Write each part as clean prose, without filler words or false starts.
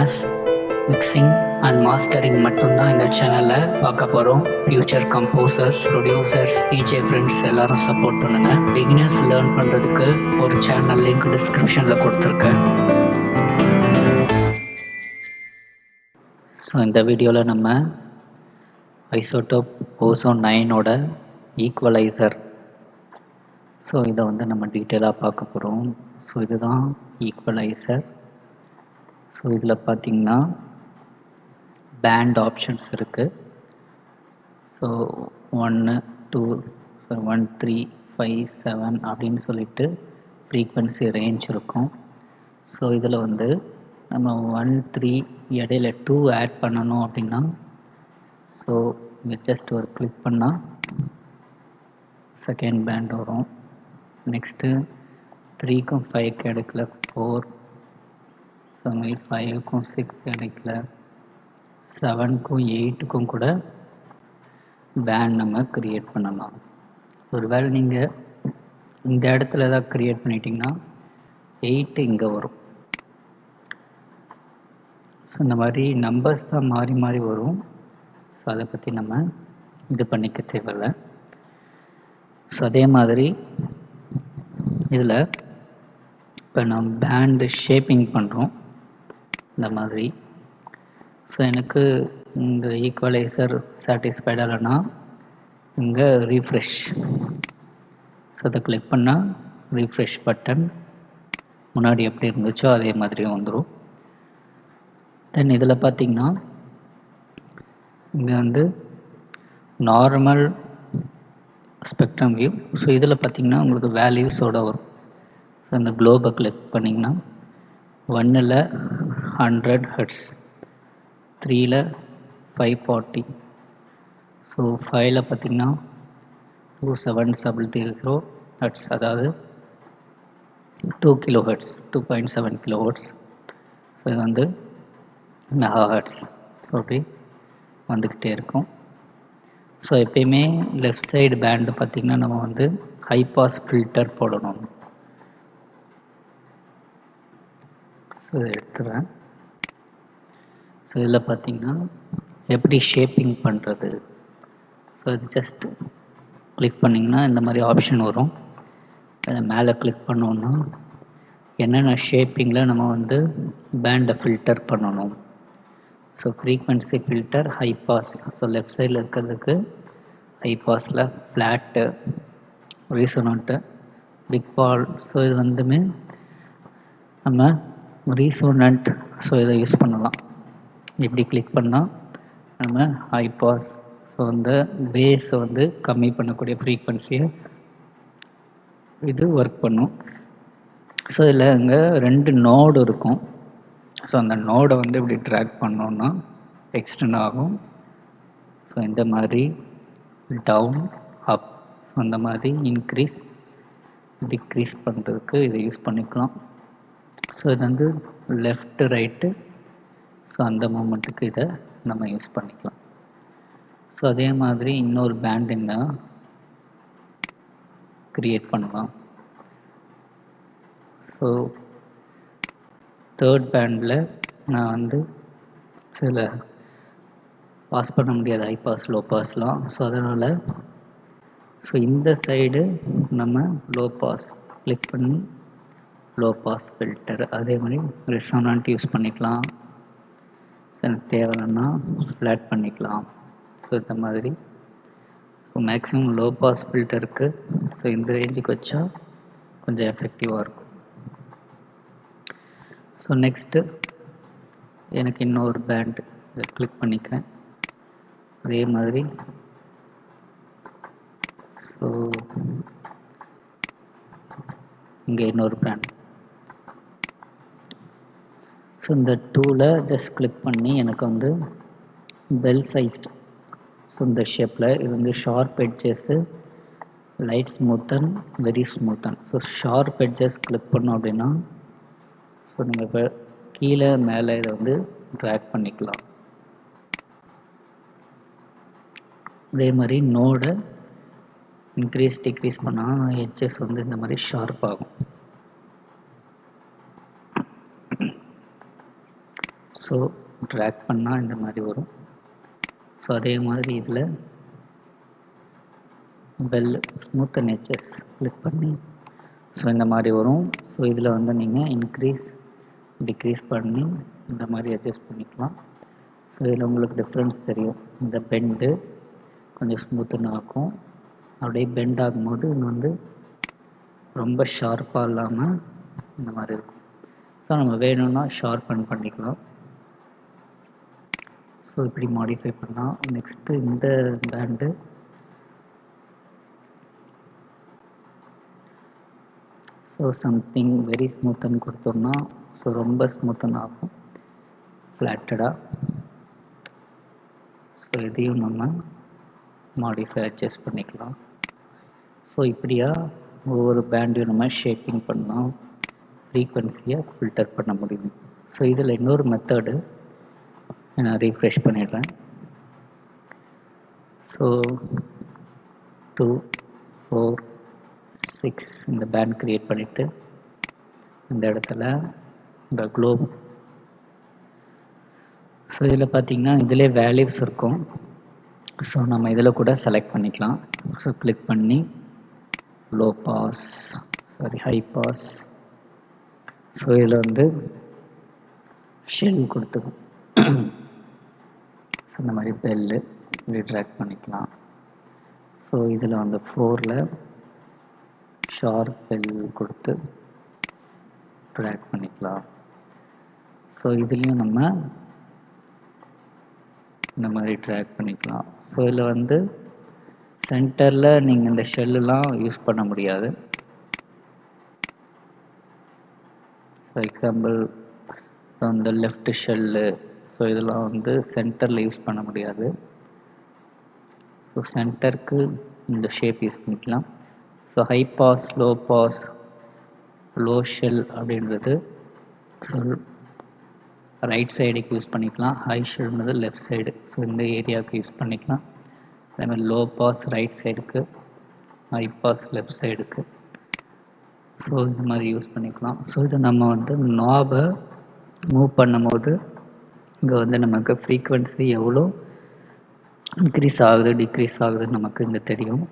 MS mixing and mastering மட்டும்தான் இந்த சேனலில் பார்க்க போகிறோம். Future composers, producers, DJ friends எல்லாரும் சப்போர்ட் பண்ணுங்கள். பிகினர்ஸ் லேர்ன் பண்ணுறதுக்கு ஒரு சேனல் லிங்க் டிஸ்கிரிப்ஷனில் கொடுத்துருக்கேன். ஸோ இந்த வீடியோவில் நம்ம ஐசோடோப் ஓசோன் 9ஓட ஈக்குவலைசர், ஸோ இதை நம்ம டீட்டெயிலாக பார்க்க போகிறோம். ஸோ இதுதான் ஈக்குவலைசர். ஸோ இதில் பார்த்திங்கன்னா பேண்ட் ஆப்ஷன்ஸ் இருக்குது. ஸோ 1, 2, 1, 3, 5, 7 அப்படின்னு சொல்லிட்டு ஃப்ரீக்வன்சி ரேஞ்ச் இருக்கும். ஸோ இதில் நம்ம 1, 3 இடையில 2 ஆட் பண்ணணும் அப்படின்னா, ஸோ இங்கே ஜஸ்ட் ஒரு கிளிக் பண்ணால் செகண்ட் பேண்ட் வரும். நெக்ஸ்ட்டு 3க்கும் 5க்கு எடுக்கல 4, ஸோ 5க்கும் 6 எடுக்கல 7க்கும் 8க்கும் கூட பேண்ட் நம்ம க்ரியேட் பண்ணலாம். ஒருவேளை நீங்கள் இந்த இடத்துல ஏதாவது க்ரியேட் பண்ணிட்டீங்கன்னா 8 இங்கே வரும். ஸோ இந்த மாதிரி நம்பர்ஸ் தான் மாறி மாறி வரும். ஸோ அதை பற்றி நம்ம இது பண்ணிக்க தேவையில்லை. ஸோ அதே மாதிரி இதில் இப்போ நம்ம பேண்டு ஷேப்பிங் பண்ணுறோம் இந்த மாதிரி. ஸோ எனக்கு இந்த ஈக்குவலைசர் சாட்டிஸ்ஃபைட் ஆகலைன்னா இங்கே ரீஃப்ரெஷ், ஸோ அதை கிளிக் பண்ணால் ரீஃப்ரெஷ் பட்டன் முன்னாடி எப்படி இருந்துச்சோ அதே மாதிரி வந்துடும். தென் இதில் பார்த்திங்கன்னா இங்கே நார்மல் ஸ்பெக்ட்ரம் வியூ. ஸோ இதில் பார்த்திங்கன்னா உங்களுக்கு வேல்யூஸோட வரும். ஸோ இந்த குளோபை கிளிக் பண்ணிங்கன்னா 1ல் 100 ஹெர்ட்ஸ், 3ல் 540, ஸோ 5ல் பார்த்திங்கன்னா 27700 ஹெர்ட்ஸ், அதாவது 2 kilo hertz, 2.7 kilo hertz. So இது மெகா ஹெர்ட்ஸ். ஸோ அப்படி வந்துக்கிட்டே இருக்கும். ஸோ எப்பயுமே லெஃப்ட் சைடு பேண்டு பார்த்திங்கன்னா நம்ம ஹை பாஸ் ஃபில்டர் போடணும். ஸோ இதை எடுத்துகிறேன். ஸோ இதில் பார்த்திங்கன்னா எப்படி ஷேப்பிங் பண்ணுறது, ஸோ இது ஜஸ்ட் கிளிக் பண்ணிங்கன்னா இந்த மாதிரி ஆப்ஷன் வரும். அதை மேலே கிளிக் பண்ணோன்னா என்னென்ன ஷேப்பிங்கில் நம்ம பேண்டை ஃபில்டர் பண்ணணும். So frequency filter, high pass. So left சைடில் இருக்கிறதுக்கு ஹை பாஸில் ஃப்ளாட்டு, ரீசோனண்ட்டு, பிக் பால். ஸோ இது நம்ம ரீசோனண்ட், ஸோ இதை யூஸ் பண்ணலாம். இப்படி கிளிக் பண்ணால் நம்ம ஹை பாஸ், ஸோ அந்த பேஸை கம்மி பண்ணக்கூடிய ஃப்ரீக்வன்சியை இது ஒர்க் பண்ணும். ஸோ இதில் இங்கே 2 நோடு இருக்கும். ஸோ அந்த நோடை இப்படி ட்ராக் பண்ணோன்னா எக்ஸ்டெண்ட் ஆகும். ஸோ இந்த மாதிரி டவுன், அப், அந்த மாதிரி இன்க்ரீஸ், டிக்ரீஸ் பண்ணுறதுக்கு இதை யூஸ் பண்ணிக்கலாம். ஸோ இது லெஃப்ட்டு ரைட்டு, ஸோ அந்த மூமெண்ட்டுக்கு இதை நம்ம யூஸ் பண்ணிக்கலாம். ஸோ அதே மாதிரி இன்னொரு பேண்டிங்கை க்ரியேட் பண்ணலாம். ஸோ தேர்ட் பேண்டில் நான் சில பாஸ் பண்ண முடியாது, ஹை பாஸ், லோ பாஸ்லாம். ஸோ அதனால் ஸோ இந்த சைடு நம்ம லோ பாஸ் கிளிக் பண்ணி லோ பாஸ் ஃபில்டர், அதே மாதிரி ரெசோனன்ட் யூஸ் பண்ணிக்கலாம். எனக்கு தேவைன்னா ஃப்ளாட் பண்ணிக்கலாம். ஸோ இந்த மாதிரி ஸோ மேக்ஸிமம் லோ பாஸ் ஃபில்டருக்கு ஸோ இந்த ரேஞ்சுக்கு வச்சா கொஞ்சம் எஃபெக்டிவாக இருக்கும். ஸோ நெக்ஸ்ட்டு எனக்கு இன்னொரு பேண்ட் இதை கிளிக் பண்ணிக்கிறேன். அதே மாதிரி ஸோ இங்கே இன்னொரு பேண்ட். ஸோ இந்த டூவில் ஜஸ்ட் கிளிக் பண்ணி எனக்கு பெல் சைஸ்டு, ஸோ இந்த ஷேப்பில் இது sharp edges, light smoothen, very smoothen. So sharp edges click பண்ணோம் அப்படின்னா ஸோ நீங்கள் இப்போ கீழே மேலே இதை ட்ராக் பண்ணிக்கலாம். அதே மாதிரி நோடை இன்க்ரீஸ் டிக்ரீஸ் பண்ணால் எட்ஜஸ் இந்த மாதிரி ஷார்ப் ஆகும். ஸோ ட்ராக் பண்ணால் இந்த மாதிரி வரும். ஸோ அதே மாதிரி இதில் பெல் ஸ்மூத்தன் எட்ஜஸ் கிளிக் பண்ணி ஸோ இந்த மாதிரி வரும். ஸோ இதில் வந்து நீங்கள் இன்க்ரீஸ் டிக்ரீஸ் பண்ணி இந்த மாதிரி அட்ஜஸ்ட் பண்ணிக்கலாம். ஸோ இதில் உங்களுக்கு டிஃப்ரென்ஸ் தெரியும். இந்த பெண்டு கொஞ்சம் ஸ்மூத்துன்னு ஆகும், அப்படியே பெண்ட் ஆகும்போது இது வந்து ரொம்ப ஷார்ப்பாக இல்லாமல் இந்த மாதிரி இருக்கும். ஸோ நம்ம வேணும்னா ஷார்பன் பண்ணிக்கலாம். ஸோ இப்படி மாடிஃபை பண்ணலாம். நெக்ஸ்ட்டு இந்த பேண்டு ஸோ சம்திங் வெரி ஸ்மூத்துன்னு கொடுத்தோம்னா ஸோ ரொம்ப ஸ்மூத்துன்னு ஆகும், ஃப்ளாட்டடாக. ஸோ இதையும் நம்ம மாடிஃபை அட்ஜஸ்ட் பண்ணிக்கலாம். ஸோ இப்படியா ஒவ்வொரு பேண்டையும் நம்ம ஷேப்பிங் பண்ணலாம், ஃப்ரீக்வன்சியை ஃபில்டர் பண்ண முடியும். ஸோ இதில் இன்னொரு மெத்தடு நான் ரீஃப்ரெஷ் பண்ணிடுறேன். ஸோ 2, 4, 6 இந்த பேண்ட் க்ரியேட் பண்ணிவிட்டு இந்த இடத்துல இந்த குளோப். ஸோ இதில் பார்த்திங்கன்னா இதிலே வேல்யூஸ் இருக்கும். ஸோ நம்ம இதில் கூட செலக்ட் பண்ணிக்கலாம். ஸோ கிளிக் பண்ணி low pass high pass. So இதில் வந்து ஷெல் கொடுத்துக்கும். ஸோ இந்த மாதிரி பெல்லு இப்படி ட்ராக் பண்ணிக்கலாம். ஸோ இதில் வந்து 4ல் ஷார்ப் பெல் கொடுத்து ட்ராக் பண்ணிக்கலாம். ஸோ இதுலேயும் நம்ம இந்த மாதிரி ட்ராக் பண்ணிக்கலாம். ஸோ இதில் வந்து சென்டரில் நீங்கள் இந்த ஷெல்லாம் யூஸ் பண்ண முடியாது. ஃபார் எக்ஸாம்பிள் இந்த லெஃப்ட் ஷெல்லு, ஸோ இதெல்லாம் வந்து சென்டரில் யூஸ் பண்ண முடியாது. ஸோ சென்டருக்கு இந்த ஷேப் யூஸ் பண்ணிக்கலாம். So high pass, low pass, low shelf அப்படின்றது ஸோ ரைட் சைடுக்கு யூஸ் பண்ணிக்கலாம், ஹை ஷெல்ன்றது லெஃப்ட் சைடு. ஸோ இந்த ஏரியாவுக்கு யூஸ் பண்ணிக்கலாம். அதேமாதிரி லோ பாஸ் ரைட் சைடுக்கு, ஹை பாஸ் லெஃப்ட் சைடுக்கு. ஸோ இந்த மாதிரி யூஸ் பண்ணிக்கலாம். ஸோ இதை நம்ம வந்து நாபை மூவ் பண்ணும்போது இங்கே வந்து நமக்கு ஃப்ரீக்வன்சி எவ்வளோ இன்க்ரீஸ் ஆகுது டிக்ரீஸ் ஆகுதுன்னு நமக்கு இங்கே தெரியும்.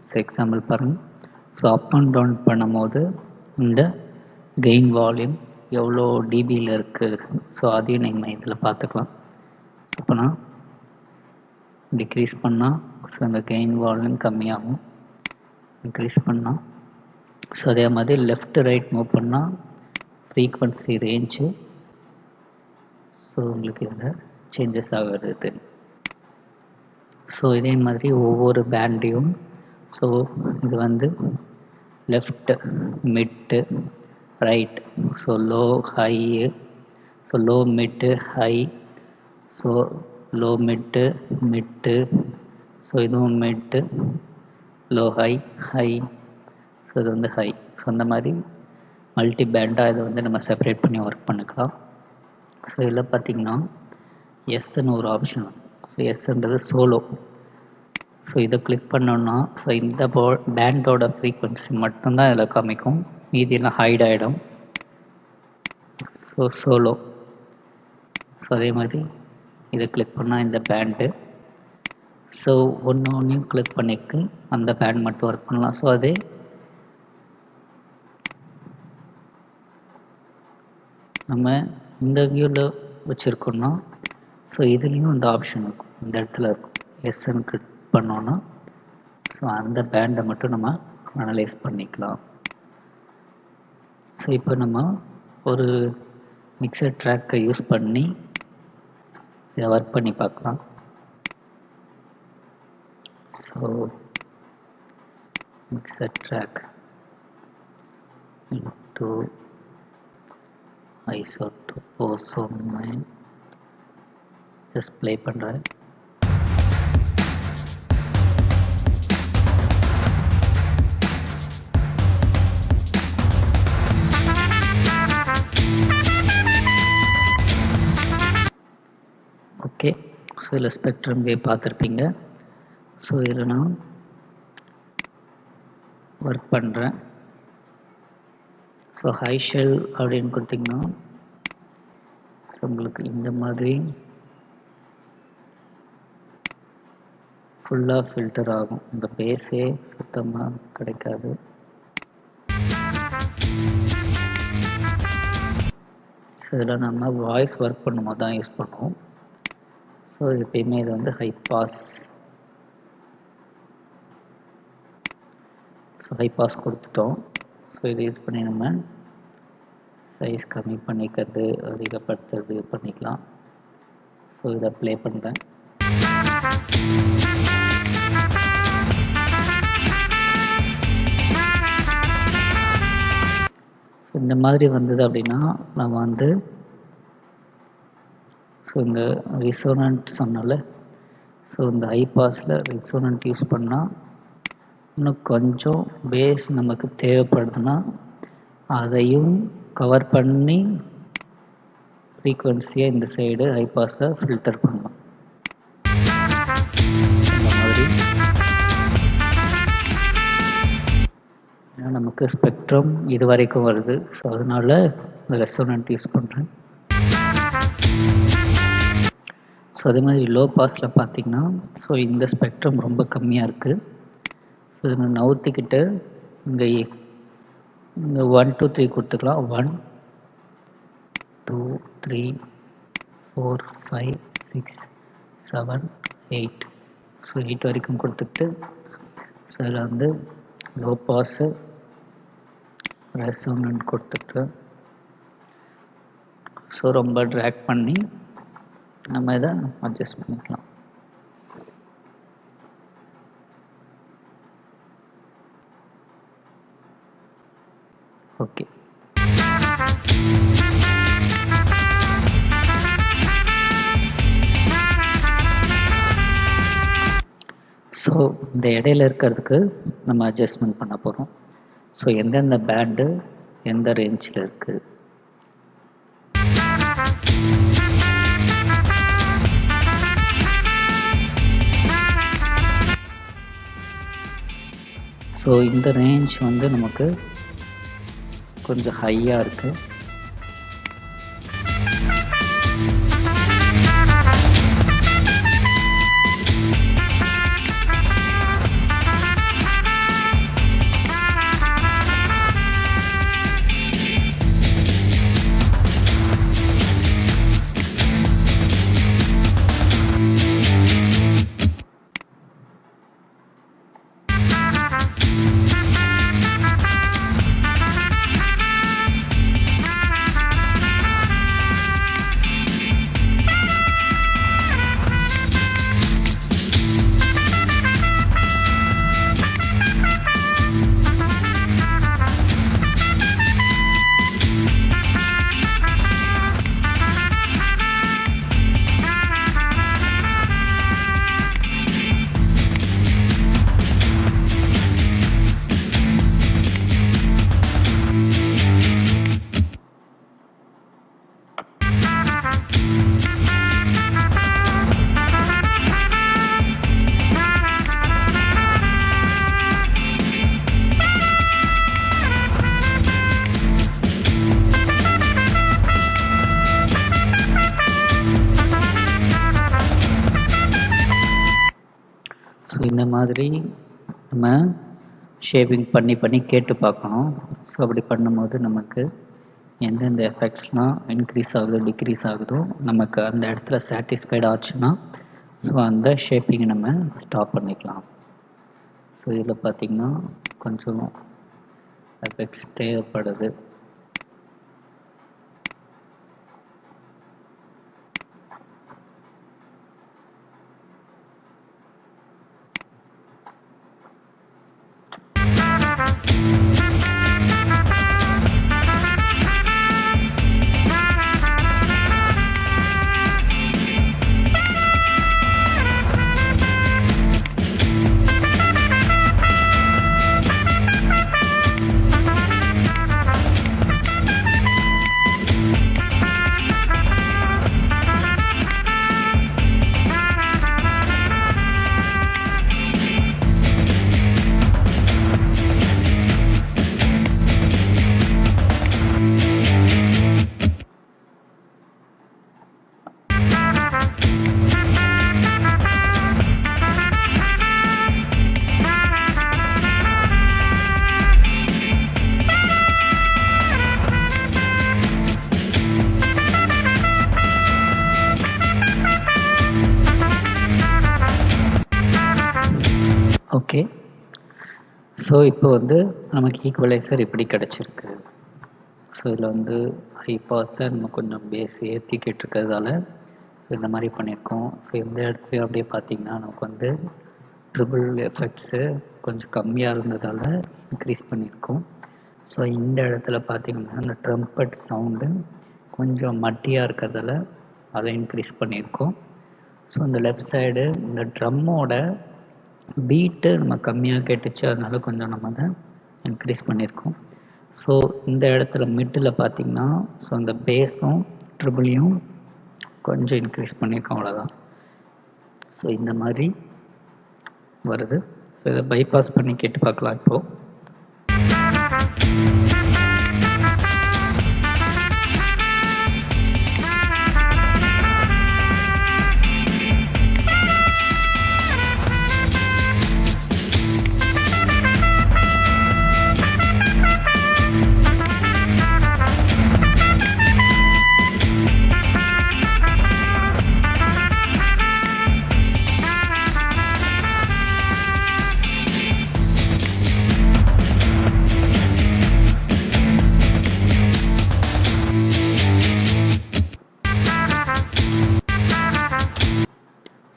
ஸோ எக்ஸாம்பிள் பாருங்கள். ஸோ அப் அண்ட் டவுன் பண்ணும்போது இந்த கெயின் வால்யூம் எவ்வளோ டிபியில் இருக்குது, ஸோ அதையும் நீங்கள் இதில் பார்த்துக்கலாம். இப்போ நான் டிக்ரீஸ் பண்ணால் ஸோ அந்த கெயின் வால்யூம் கம்மியாகும், இன்க்ரீஸ் பண்ணால். ஸோ அதே மாதிரி லெஃப்ட் ரைட் மூவ் பண்ணால் ஃப்ரீக்வன்சி ரேஞ்சு ஸோ உங்களுக்கு இதில் சேஞ்சஸ் ஆகிறது தெரியும். ஸோ இதே மாதிரி ஒவ்வொரு பேண்டையும் ஸோ இது வந்து left, mid, right, so low, high, so low, mid, high, so low, mid, mid, so இதுவும் mid, low, high, high, so இது வந்து ஹை. ஸோ அந்த மாதிரி மல்டி பேண்டாக இதை வந்து நம்ம செப்பரேட் பண்ணி ஒர்க் பண்ணிக்கலாம். ஸோ இதில் பார்த்திங்கன்னா எஸ்ன்னு ஒரு ஆப்ஷன். ஸோ எஸ்ன்றது சோலோ. ஸோ இதை கிளிக் பண்ணோன்னா ஸோ இந்த பேண்டோட ஃப்ரீக்வன்சி மட்டும்தான் இதில் காமிக்கும், மீதியெல்லாம் ஹைட் ஆகிடும். So solo. ஸோ அதே மாதிரி இதை கிளிக் பண்ணால் இந்த பேண்டு. ஸோ ஒன்றையும் கிளிக் பண்ணிட்டு அந்த பேண்ட் மட்டும் ஒர்க் பண்ணலாம். ஸோ அதே நம்ம இந்த வியூவில் வச்சுருக்கோன்னா ஸோ இதுலேயும் இந்த ஆப்ஷன் இருக்கும், இந்த இடத்துல இருக்கும். எஸ்ன்னு கிளிக் பண்ணோன்னா ஸோ அந்த பேண்டை மட்டும் நம்ம அனலைஸ் பண்ணிக்கலாம். ஸோ இப்போ நம்ம ஒரு மிக்சர் ட்ராக்கை யூஸ் பண்ணி இதை ஒர்க் பண்ணி பார்க்கலாம். So mixer track into isotope ozone mine just play பண்ணுறேன். ஓகே. ஸோ இதில் ஸ்பெக்ட்ரம் வேவ் பார்த்துருப்பீங்க. ஸோ இதில் நான் ஒர்க் பண்ணுறேன். ஸோ ஹை ஷெல் அப்படின்னு கொடுத்திங்கன்னா ஸோ உங்களுக்கு இந்த மாதிரி ஃபுல்லாக ஃபில்டர் ஆகும், இந்த பேஸே சுத்தமாக கிடைக்காது. இதில் நம்ம வாய்ஸ் ஒர்க் பண்ணும்போது தான் யூஸ் பண்ணுவோம். ஸோ எப்பயுமே இது வந்து high pass. So high pass கொடுத்துட்டோம். ஸோ இதை யூஸ் பண்ணி நம்ம சைஸ் கம்மி பண்ணிக்கிறது, அதிகப்படுத்துறது பண்ணிக்கலாம். ஸோ இதை ப்ளே பண்ணுறேன். இந்த மாதிரி வந்தது அப்படின்னா நம்ம வந்து ஸோ இந்த ரிசோனன்ட் சொன்னால, ஸோ இந்த ஹை பாஸில் ரிசோனன்ட் யூஸ் பண்ணால் இன்னும் கொஞ்சம் பேஸ் நமக்கு தேவைப்படுதுன்னா அதையும் கவர் பண்ணி ஃப்ரீக்வன்சியை இந்த சைடு ஹை பாஸில் ஃபில்டர் பண்ணலாம். இந்த மாதிரி நமக்கு ஸ்பெக்ட்ரம் இது வரைக்கும் வருது. ஸோ அதனால இந்த ரெசோனன்ட் யூஸ் பண்ணுறேன். ஸோ அதே மாதிரி லோ பாஸில் பார்த்தீங்கன்னா ஸோ இந்த ஸ்பெக்ட்ரம் ரொம்ப கம்மியாக இருக்குது. ஸோ இதை நவுத்திக்கிட்டு இங்கே 1 2 3 கொடுத்துக்கலாம். 1 2 3 4 5 6 7 8. ஸோ 8 வரைக்கும் கொடுத்துட்டு ஸோ இதில் வந்து லோ பாஸு ரெசோனன்ட் கொடுத்துட்டு ஸோ ரொம்ப ட்ராக் பண்ணி நம்ம இதை அட்ஜஸ்ட் பண்ணிக்கலாம். ஓகே. ஸோ இந்த இடையில இருக்கிறதுக்கு நம்ம அட்ஜஸ்ட்மெண்ட் பண்ண போகிறோம். ஸோ எந்தெந்த பேண்டு எந்த ரேஞ்சில் இருக்குது. ஸோ இந்த ரேஞ்ச் வந்து நமக்கு கொஞ்சம் ஹையாக இருக்குது. இந்த மாதிரி நம்ம ஷேப்பிங் பண்ணி கேட்டு பார்க்கணும். ஸோ அப்படி பண்ணும்போது நமக்கு எந்தெந்த எஃபெக்ட்ஸ்லாம் இன்க்ரீஸ் ஆகுதோ டிக்ரீஸ் ஆகுதோ நமக்கு அந்த இடத்துல சாட்டிஸ்ஃபைட் ஆச்சுன்னா ஸோ அந்த ஷேப்பிங்கை நம்ம ஸ்டாப் பண்ணிக்கலாம். ஸோ இதில் பார்த்திங்கன்னா கொஞ்சம் எஃபெக்ட்ஸ் தேவைப்படுது. ஓகே. ஸோ இப்போ வந்து நமக்கு ஈக்குவலைசர் இப்படி கிடச்சிருக்கு. ஸோ இதில் வந்து ஹை பாஸை நம்ம கொஞ்சம் பேஸ் ஏற்றிக்கிட்டு இருக்கிறதால ஸோ இந்த மாதிரி பண்ணியிருக்கோம். ஸோ இந்த இடத்துலையும் அப்படியே பார்த்திங்கன்னா நமக்கு வந்து ட்ரிபிள் எஃபெக்ட்ஸு கொஞ்சம் கம்மியாக இருந்ததால் இன்க்ரீஸ் பண்ணியிருக்கோம். ஸோ இந்த இடத்துல பார்த்திங்கன்னா அந்த ட்ரம்பட் சவுண்டு கொஞ்சம் மட்டியாக இருக்கிறதால அதை இன்க்ரீஸ் பண்ணியிருக்கோம். ஸோ இந்த லெஃப்ட் சைடு இந்த ட்ரம்மோட பீட்டு நம்ம கம்மியாக கேட்டுச்சு, அதனால கொஞ்சம் நம்ம அதை இன்க்ரீஸ் பண்ணியிருக்கோம். ஸோ இந்த இடத்துல மிட்டில் பார்த்திங்கன்னா ஸோ அந்த பேஸும் ட்ரிபிளையும் கொஞ்சம் இன்க்ரீஸ் பண்ணியிருக்கோம், அவ்வளோதான். ஸோ இந்த மாதிரி வருது. ஸோ இதை பைபாஸ் பண்ணி கேட்டு பார்க்கலாம் இப்போது.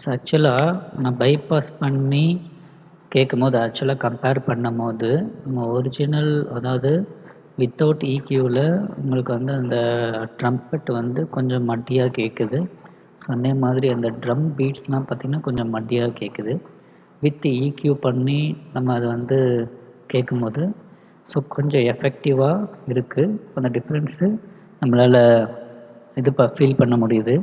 ஸோ ஆக்சுவலாக நான் பைபாஸ் பண்ணி கேட்கும் போது ஆக்சுவலாக கம்பேர் பண்ணும் போது நம்ம ஒரிஜினல் அதாவது வித்தவுட் ஈக்யூவில் உங்களுக்கு வந்து அந்த ட்ரம்பட் வந்து கொஞ்சம் மட்டியாக கேட்குது. ஸோ அதே மாதிரி அந்த ட்ரம் பீட்ஸ்லாம் பார்த்திங்கன்னா கொஞ்சம் மட்டியாக கேட்குது. வித் ஈக்யூ பண்ணி நம்ம அதை வந்து கேட்கும்போது ஸோ கொஞ்சம் எஃபெக்டிவாக இருக்குது. அந்த டிஃப்ரென்ஸு நம்மளால் ஃபீல் பண்ண முடியுது.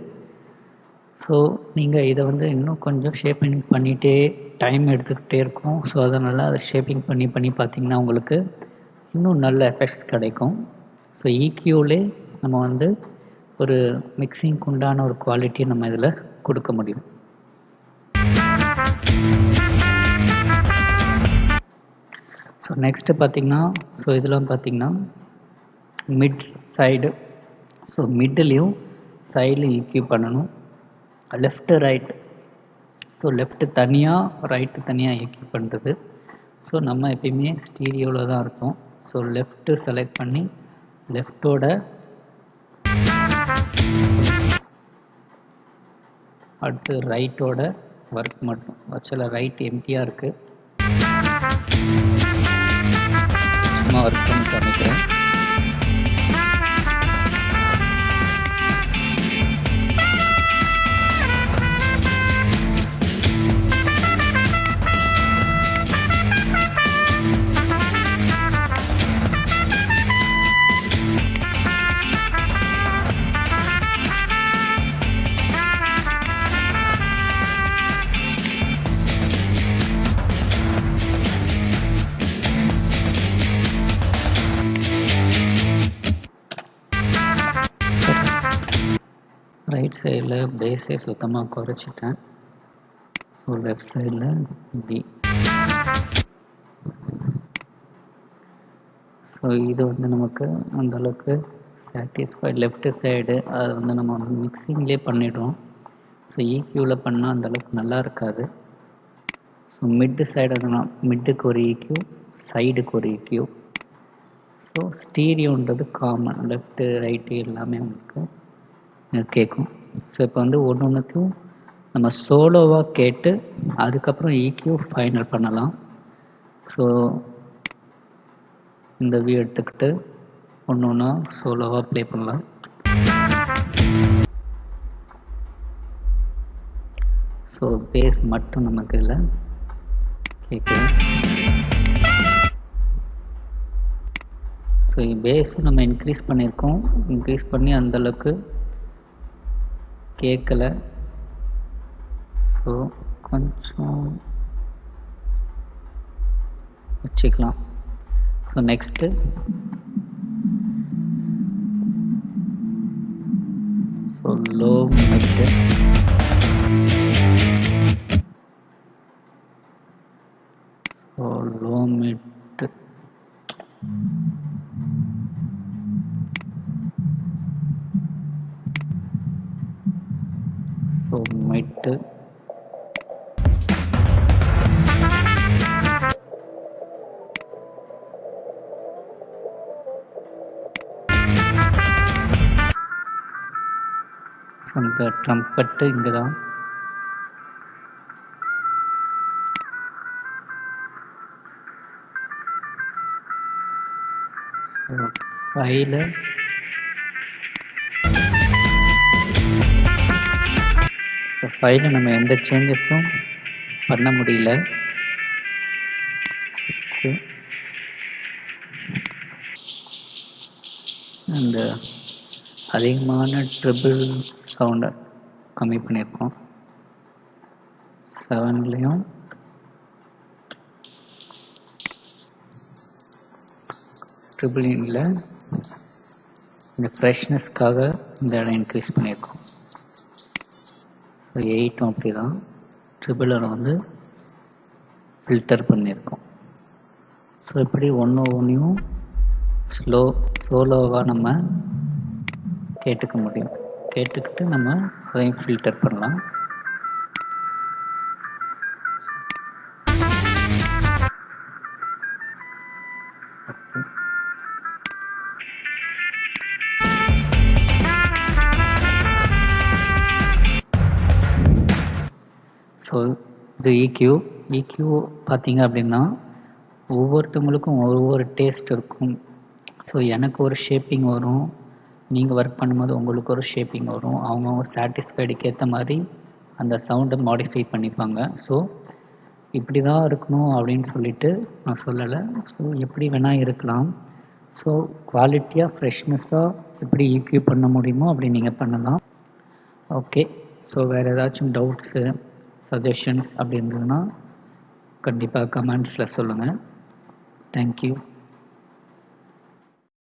ஸோ நீங்கள் இதை வந்து இன்னும் கொஞ்சம் ஷேப்பிங் பண்ணிகிட்டே டைம் எடுத்துக்கிட்டே இருக்கும். ஸோ அதனால் அதை ஷேப்பிங் பண்ணி பார்த்திங்கன்னா உங்களுக்கு இன்னும் நல்ல எஃபெக்ட்ஸ் கிடைக்கும். ஸோ ஈக்யூலே நம்ம வந்து ஒரு மிக்சிங்க்கு உண்டான ஒரு குவாலிட்டியை நம்ம இதில் கொடுக்க முடியும். ஸோ நெக்ஸ்ட்டு பார்த்திங்கன்னா ஸோ இதெல்லாம் பார்த்திங்கன்னா மிட் சைடு. ஸோ மிட்லேயும் சைட்லையும் ஈக்யூ பண்ணணும். Left right. ஸோ லெஃப்ட்டு தனியாக ரைட்டு தனியாக ஈக்யூ பண்ணுறது. ஸோ நம்ம எப்பயுமே ஸ்டீரியோவில் தான் இருப்போம். ஸோ லெஃப்ட்டு செலக்ட் பண்ணி லெஃப்டோட அடுத்து ரைட்டோட ஒர்க் மட்டும். ஆக்சுவலாக ரைட் எம்டியாக இருக்குது, சும்மா ஒர்க் பண்ணி காமிக்கிறேன். ரைட் சைடில் பேஸே சுத்தமாக குறைச்சிட்டேன். ஸோ லெஃப்ட் சைடில் பி. ஸோ இது வந்து நமக்கு அந்தளவுக்கு சாட்டிஸ்ஃபைட். லெஃப்ட்டு சைடு அதை வந்து நம்ம வந்து மிக்சிங்லேயே பண்ணிடுறோம். ஸோ ஈக்யூவில் பண்ணால் அந்தளவுக்கு நல்லா இருக்காது. ஸோ மிட்டு சைடு வந்து மிட்டுக்கு ஒரு ஈக்யூ, சைடுக்கு ஒரு ஈக்யூ. ஸோ ஸ்டீரியோன்றது காமன், லெஃப்ட்டு ரைட்டு எல்லாமே உங்களுக்கு கேட்கும். ஸோ இப்போ வந்து ஒன்று ஒன்றுத்தையும் நம்ம சோலோவாக கேட்டு அதுக்கப்புறம் ஈக்யூ ஃபைனல் பண்ணலாம். ஸோ இந்த வியூ எடுத்துக்கிட்டு ஒன்று ஒன்றா சோலோவாக ப்ளே பண்ணலாம். ஸோ பேஸ் மட்டும் நமக்கு இதில் கேட்குது. ஸோ பேஸும் நம்ம இன்க்ரீஸ் பண்ணியிருக்கோம். இன்க்ரீஸ் பண்ணி அந்தளவுக்கு கேட்கலை. ஸோ கொஞ்சம் வச்சுக்கலாம். So next so low Mittu. So low Mittu. So Mittu. அந்த ட்ரம்பட்டு இங்கே தான். ஃபைலில் நம்ம எந்த சேஞ்சஸும் பண்ண முடியல. அந்த அதிகமான ட்ரிபிள் சவுண்டை கம்மி பண்ணியிருக்கோம். 7லேயும் ட்ரிபிள் இன்ல இந்த ஃப்ரெஷ்னஸ்க்காக இந்த இடம் இன்க்ரீஸ் பண்ணியிருக்கோம். 8ம் அப்படி தான் ட்ரிபிளரை வந்து ஃபில்டர் பண்ணியிருக்கோம். ஸோ இப்படி ஒன்றையும் ஸ்லோவாக நம்ம கேட்டுக்க முடியும். கேட்டுக்கிட்டு நம்ம அதையும் ஃபில்டர் பண்ணலாம். ஸோ இது EQ பார்த்தீங்க அப்படின்னா ஒவ்வொருத்தவங்களுக்கும் ஒவ்வொரு டேஸ்ட் இருக்கும். ஸோ எனக்கு ஒரு ஷேப்பிங் வரும், நீங்கள் ஒர்க் பண்ணும்போது உங்களுக்கு ஒரு ஷேப்பிங் வரும். அவங்கவுங்க சாட்டிஸ்ஃபைடுக்கு ஏற்ற மாதிரி அந்த சவுண்டை மாடிஃபை பண்ணிப்பாங்க. ஸோ இப்படி தான் இருக்கணும் அப்படின்னு சொல்லிட்டு நான் சொல்லலை. ஸோ எப்படி வேணால் இருக்கலாம். ஸோ குவாலிட்டியாக ஃப்ரெஷ்னஸாக எப்படி EQ பண்ண முடியுமோ அப்படி நீங்கள் பண்ணலாம். ஓகே. ஸோ வேறு ஏதாச்சும் டவுட்ஸு சஜஷன்ஸ் அப்படி இருந்ததுன்னா கண்டிப்பாக கமெண்ட்ஸில் சொல்லுங்கள். தேங்க்யூ.